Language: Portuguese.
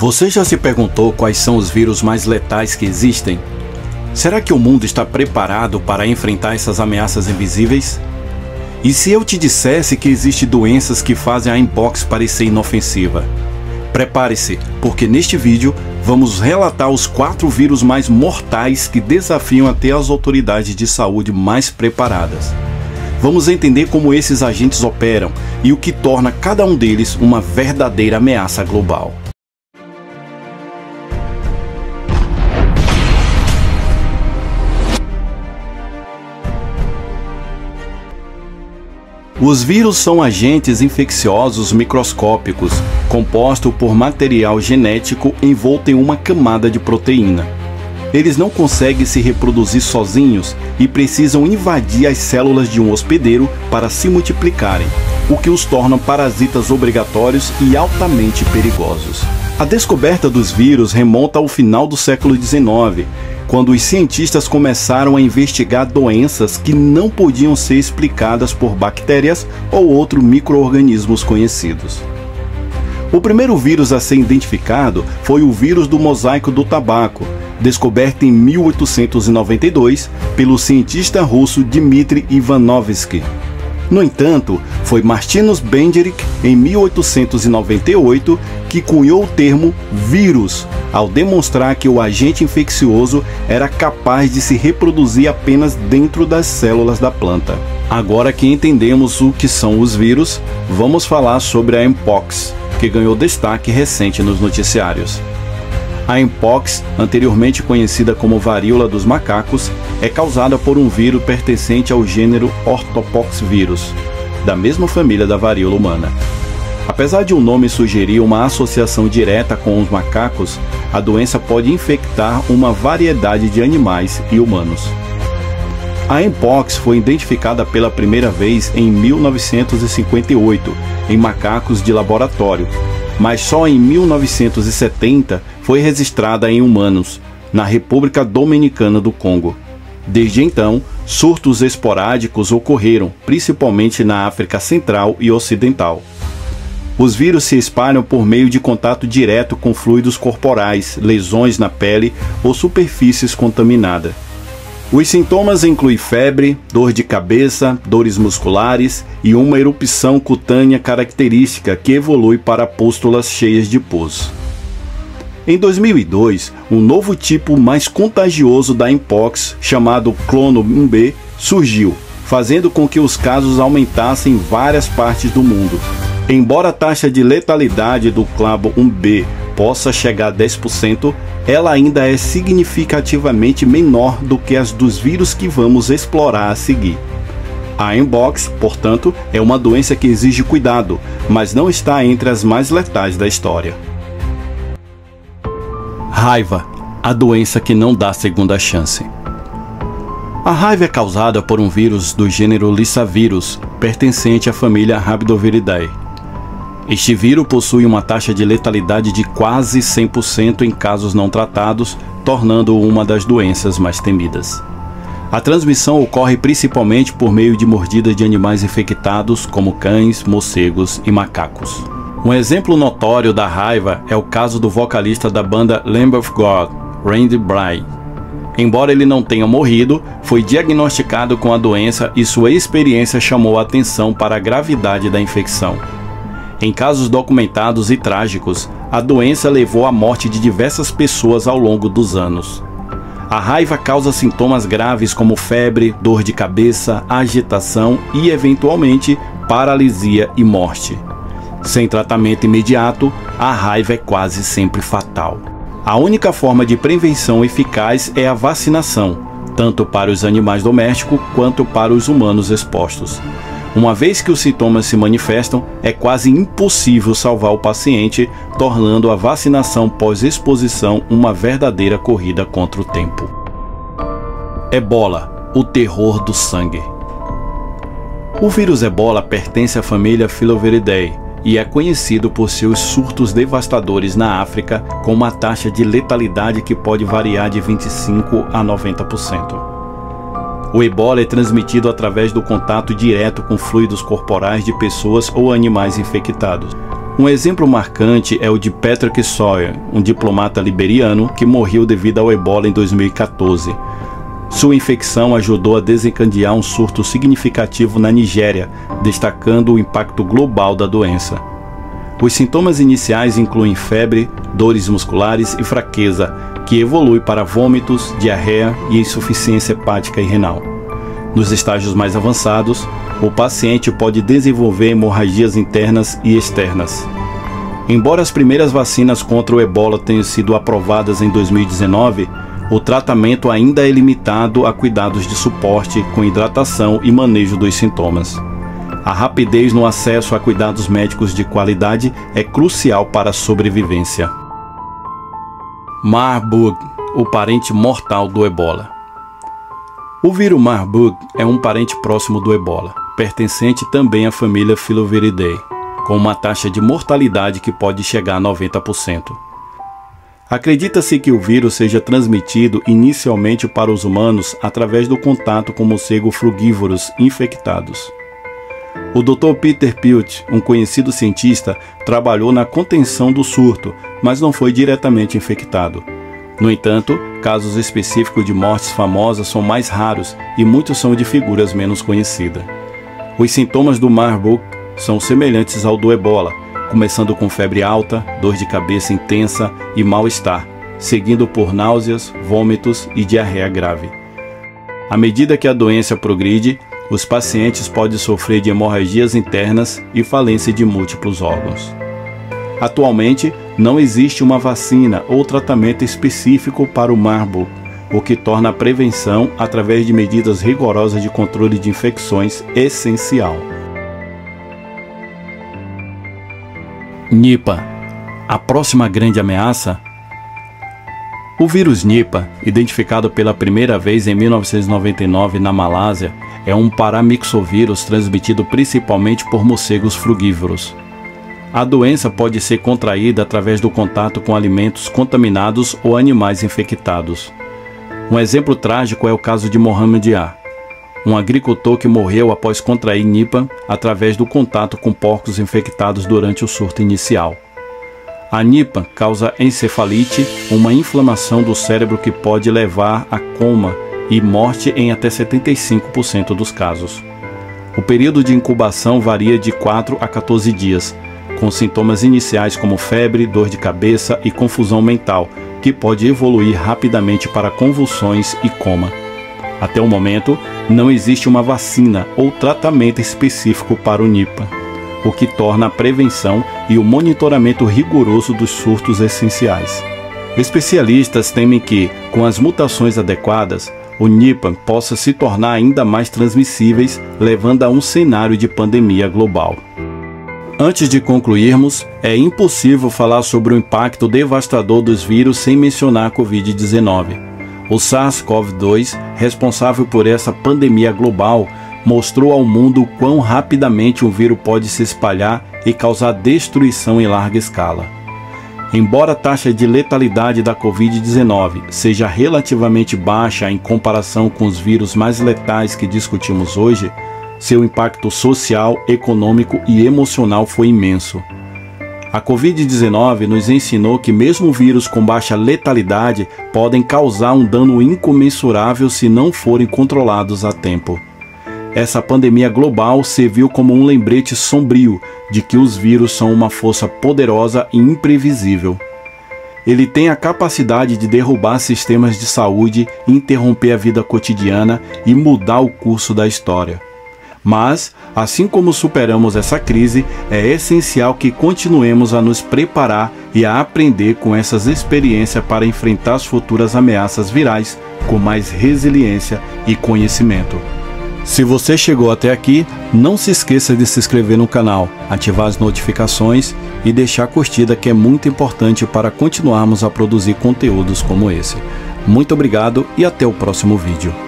Você já se perguntou quais são os vírus mais letais que existem? Será que o mundo está preparado para enfrentar essas ameaças invisíveis? E se eu te dissesse que existem doenças que fazem a Mpox parecer inofensiva? Prepare-se, porque neste vídeo vamos relatar os 4 vírus mais mortais que desafiam até as autoridades de saúde mais preparadas. Vamos entender como esses agentes operam e o que torna cada um deles uma verdadeira ameaça global. Os vírus são agentes infecciosos microscópicos, compostos por material genético envolto em uma camada de proteína. Eles não conseguem se reproduzir sozinhos e precisam invadir as células de um hospedeiro para se multiplicarem, o que os torna parasitas obrigatórios e altamente perigosos. A descoberta dos vírus remonta ao final do século XIX, quando os cientistas começaram a investigar doenças que não podiam ser explicadas por bactérias ou outros micro-organismos conhecidos. O primeiro vírus a ser identificado foi o vírus do mosaico do tabaco, descoberto em 1892 pelo cientista russo Dmitry Ivanovsky. No entanto, foi Martinus Benderick, em 1898, que cunhou o termo vírus, ao demonstrar que o agente infeccioso era capaz de se reproduzir apenas dentro das células da planta. Agora que entendemos o que são os vírus, vamos falar sobre a Mpox, que ganhou destaque recente nos noticiários. A Mpox, anteriormente conhecida como varíola dos macacos, é causada por um vírus pertencente ao gênero Orthopoxvirus, da mesma família da varíola humana. Apesar de o nome sugerir uma associação direta com os macacos, a doença pode infectar uma variedade de animais e humanos. A Mpox foi identificada pela primeira vez em 1958, em macacos de laboratório, mas só em 1970 foi registrada em humanos, na República Dominicana do Congo. Desde então, surtos esporádicos ocorreram, principalmente na África Central e Ocidental. Os vírus se espalham por meio de contato direto com fluidos corporais, lesões na pele ou superfícies contaminadas. Os sintomas incluem febre, dor de cabeça, dores musculares e uma erupção cutânea característica que evolui para pústulas cheias de pus. Em 2002, um novo tipo mais contagioso da Mpox, chamado clono 1B, surgiu, fazendo com que os casos aumentassem em várias partes do mundo. Embora a taxa de letalidade do clado 1B possa chegar a 10%, ela ainda é significativamente menor do que as dos vírus que vamos explorar a seguir. A Mpox, portanto, é uma doença que exige cuidado, mas não está entre as mais letais da história. Raiva, a doença que não dá segunda chance. A raiva é causada por um vírus do gênero Lyssavirus, pertencente à família Rhabdoviridae. Este vírus possui uma taxa de letalidade de quase 100% em casos não tratados, tornando-o uma das doenças mais temidas. A transmissão ocorre principalmente por meio de mordidas de animais infectados, como cães, morcegos e macacos. Um exemplo notório da raiva é o caso do vocalista da banda Lamb of God, Randy Bray. Embora ele não tenha morrido, foi diagnosticado com a doença e sua experiência chamou a atenção para a gravidade da infecção. Em casos documentados e trágicos, a doença levou à morte de diversas pessoas ao longo dos anos. A raiva causa sintomas graves como febre, dor de cabeça, agitação e, eventualmente, paralisia e morte. Sem tratamento imediato, a raiva é quase sempre fatal. A única forma de prevenção eficaz é a vacinação, tanto para os animais domésticos quanto para os humanos expostos. Uma vez que os sintomas se manifestam, é quase impossível salvar o paciente, tornando a vacinação pós-exposição uma verdadeira corrida contra o tempo. Ebola, o terror do sangue. O vírus Ebola pertence à família Filoviridae e é conhecido por seus surtos devastadores na África, com uma taxa de letalidade que pode variar de 25% a 90%. O ebola é transmitido através do contato direto com fluidos corporais de pessoas ou animais infectados. Um exemplo marcante é o de Patrick Sawyer, um diplomata liberiano que morreu devido ao ebola em 2014. Sua infecção ajudou a desencadear um surto significativo na Nigéria, destacando o impacto global da doença. Os sintomas iniciais incluem febre, dores musculares e fraqueza, que evolui para vômitos, diarreia e insuficiência hepática e renal. Nos estágios mais avançados, o paciente pode desenvolver hemorragias internas e externas. Embora as primeiras vacinas contra o ebola tenham sido aprovadas em 2019, o tratamento ainda é limitado a cuidados de suporte com hidratação e manejo dos sintomas. A rapidez no acesso a cuidados médicos de qualidade é crucial para a sobrevivência. Marburg, o parente mortal do ebola. O vírus Marburg é um parente próximo do ebola, pertencente também à família Filoviridae, com uma taxa de mortalidade que pode chegar a 90%. Acredita-se que o vírus seja transmitido inicialmente para os humanos através do contato com morcegos frugívoros infectados. O Dr. Peter Piltch, um conhecido cientista, trabalhou na contenção do surto, mas não foi diretamente infectado. No entanto, casos específicos de mortes famosas são mais raros e muitos são de figuras menos conhecidas. Os sintomas do Marburg são semelhantes ao do ebola, começando com febre alta, dor de cabeça intensa e mal-estar, seguindo por náuseas, vômitos e diarreia grave. À medida que a doença progride, os pacientes podem sofrer de hemorragias internas e falência de múltiplos órgãos. Atualmente, não existe uma vacina ou tratamento específico para o Marburg, o que torna a prevenção através de medidas rigorosas de controle de infecções essencial. Nipah, a próxima grande ameaça? O vírus Nipah, identificado pela primeira vez em 1999 na Malásia, é um paramyxovírus transmitido principalmente por morcegos frugívoros. A doença pode ser contraída através do contato com alimentos contaminados ou animais infectados. Um exemplo trágico é o caso de Mohamed A., um agricultor que morreu após contrair Nipah através do contato com porcos infectados durante o surto inicial. A Nipah causa encefalite, uma inflamação do cérebro que pode levar a coma e morte em até 75% dos casos. O período de incubação varia de 4 a 14 dias, com sintomas iniciais como febre, dor de cabeça e confusão mental, que pode evoluir rapidamente para convulsões e coma. Até o momento, não existe uma vacina ou tratamento específico para o Nipah, o que torna a prevenção e o monitoramento rigoroso dos surtos essenciais. Especialistas temem que, com as mutações adequadas, o Nipah possa se tornar ainda mais transmissíveis, levando a um cenário de pandemia global. Antes de concluirmos, é impossível falar sobre o impacto devastador dos vírus sem mencionar a Covid-19. O SARS-CoV-2, responsável por essa pandemia global, mostrou ao mundo quão rapidamente um vírus pode se espalhar e causar destruição em larga escala. Embora a taxa de letalidade da Covid-19 seja relativamente baixa em comparação com os vírus mais letais que discutimos hoje, seu impacto social, econômico e emocional foi imenso. A Covid-19 nos ensinou que mesmo vírus com baixa letalidade podem causar um dano incomensurável se não forem controlados a tempo. Essa pandemia global serviu como um lembrete sombrio de que os vírus são uma força poderosa e imprevisível. Ele tem a capacidade de derrubar sistemas de saúde, interromper a vida cotidiana e mudar o curso da história. Mas, assim como superamos essa crise, é essencial que continuemos a nos preparar e a aprender com essas experiências para enfrentar as futuras ameaças virais com mais resiliência e conhecimento. Se você chegou até aqui, não se esqueça de se inscrever no canal, ativar as notificações e deixar a curtida, que é muito importante para continuarmos a produzir conteúdos como esse. Muito obrigado e até o próximo vídeo.